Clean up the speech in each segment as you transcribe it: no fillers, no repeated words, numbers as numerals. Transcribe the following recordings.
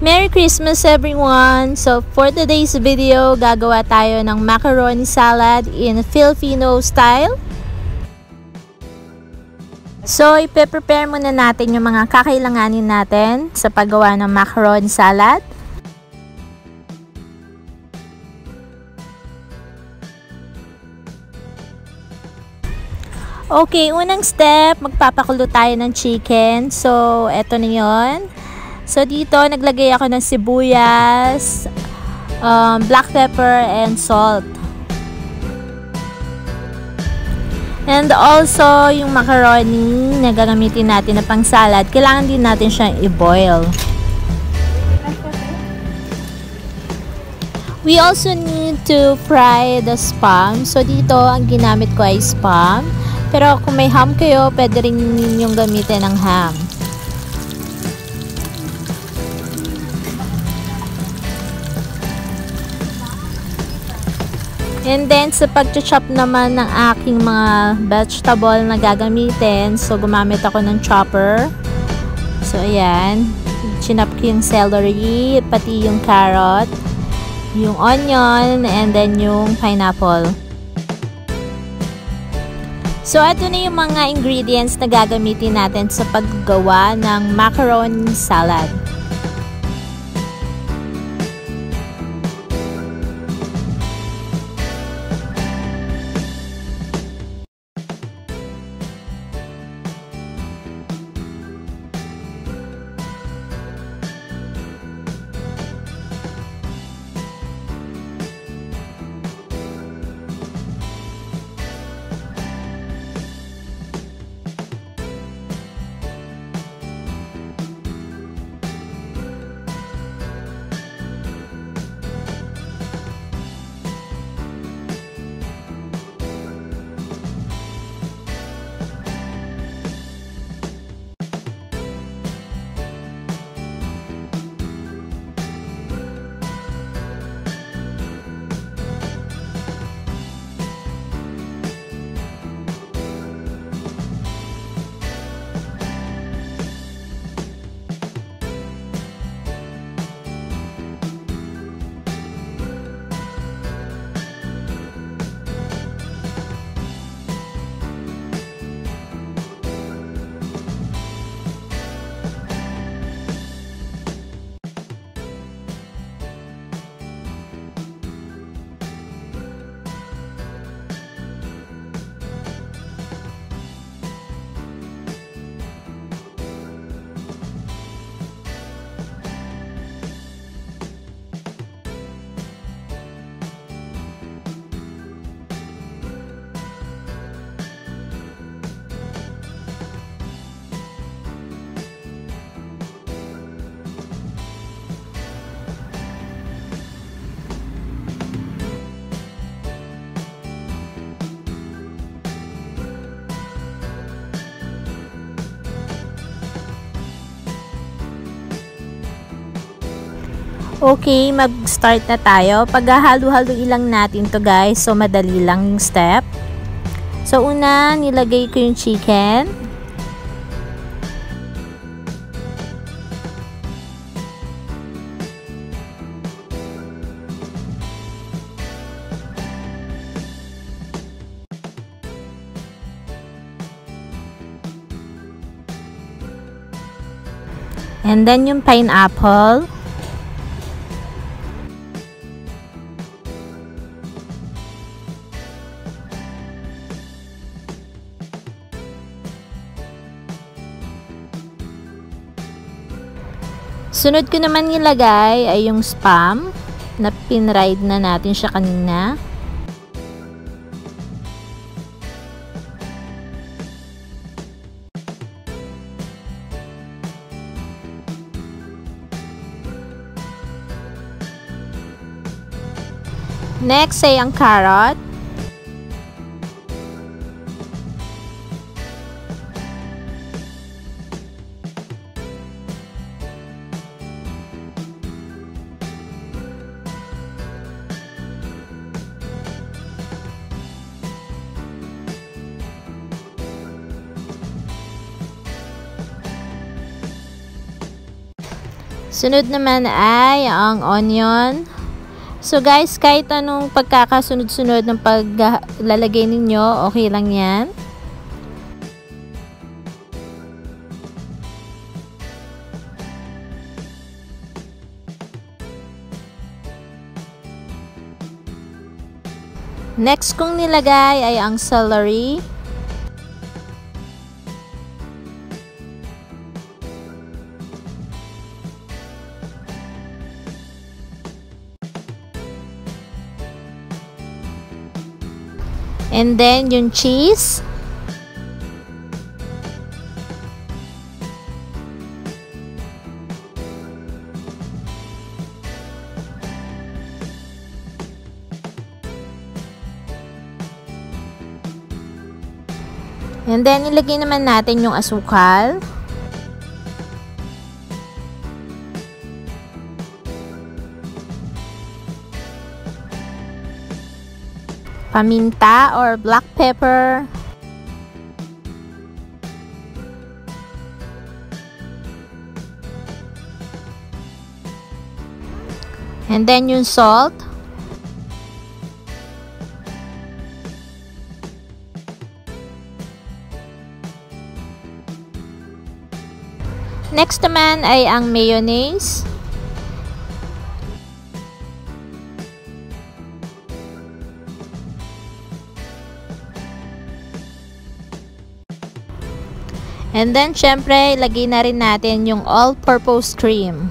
Merry Christmas everyone! So for today's video, gagawa tayo ng macaroni salad in Filipino style. So ipe-prepare muna natin yung mga kakailanganin natin sa paggawa ng macaroni salad. Okay, unang step, magpapakulo tayo ng chicken. So eto na yon. So dito, naglagay ako ng sibuyas, black pepper, and salt. And also, yung macaroni na gagamitin natin na pang salad, kailangan din natin siyang i-boil. We also need to fry the spam. So dito, ang ginamit ko ay spam. Pero kung may ham kayo, pwede rin ninyong gamitin ng ham. And then, sa pag-chop naman ng aking mga vegetable na gagamitin, so gumamit ako ng chopper. So, ayan. Chinop ko yung celery, pati yung carrot, yung onion, and then yung pineapple. So, ito na yung mga ingredients na gagamitin natin sa paggawa ng macaroni salad. Okay, mag-start na tayo. Paghahalo-halo lang natin to guys. So, madali lang yung step. So, una, nilagay ko yung chicken. And then yung pineapple. Sunod ko naman nilagay ay yung spam na pinride na natin siya kanina. Next ay ang carrot. Sunod naman ay ang onion. So guys, kahit anong pagkakasunod-sunod ng paglalagay ninyo, okay lang yan. Next kong nilagay ay ang celery. And then, yung cheese. And then, ilagay naman natin yung asukal. Paminta or black pepper. And then yung salt. Next naman ay ang mayonnaise. And then, syempre, ilagay na rin natin yung all-purpose cream.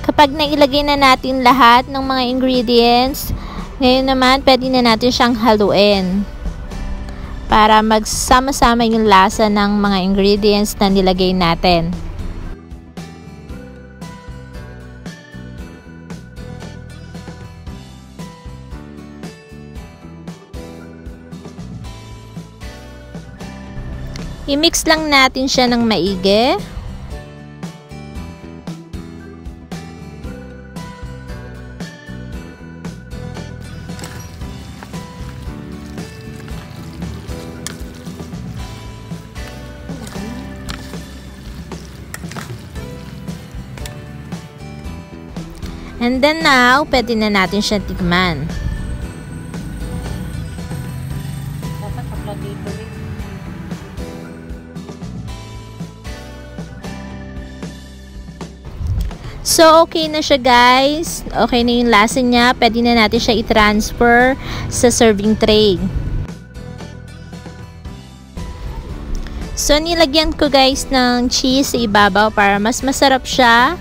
Kapag nailagay na natin lahat ng mga ingredients, ngayon naman, pwede na natin siyang haluin para magsama-sama yung lasa ng mga ingredients na nilagay natin. I-mix lang natin siya ng maigi. And then now, pwede na natin siya tikman. So, okay na siya guys. Okay na yung lasa niya. Pwede na natin siya i-transfer sa serving tray. So, nilagyan ko guys ng cheese sa ibabaw para mas masarap siya.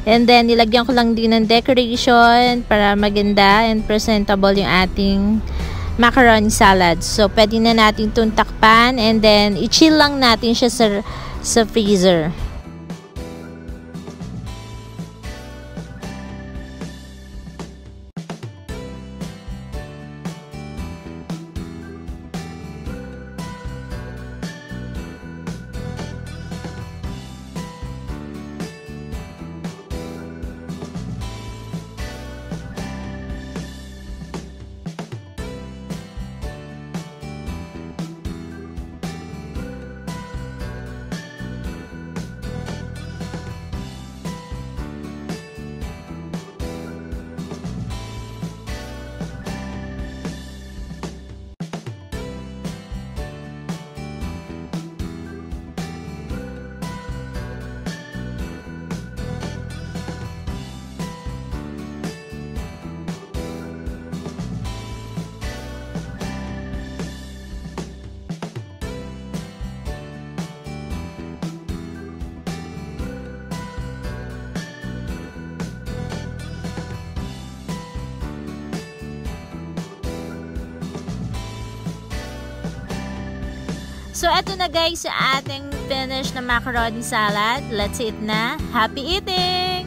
And then, nilagyan ko lang din ng decoration para maganda and presentable yung ating macaroni salad. So, pwede na natin itong takpan and then, i-chill lang natin siya sa freezer. So, eto na guys, sa ating finish na macaroni salad. Let's eat na. Happy eating!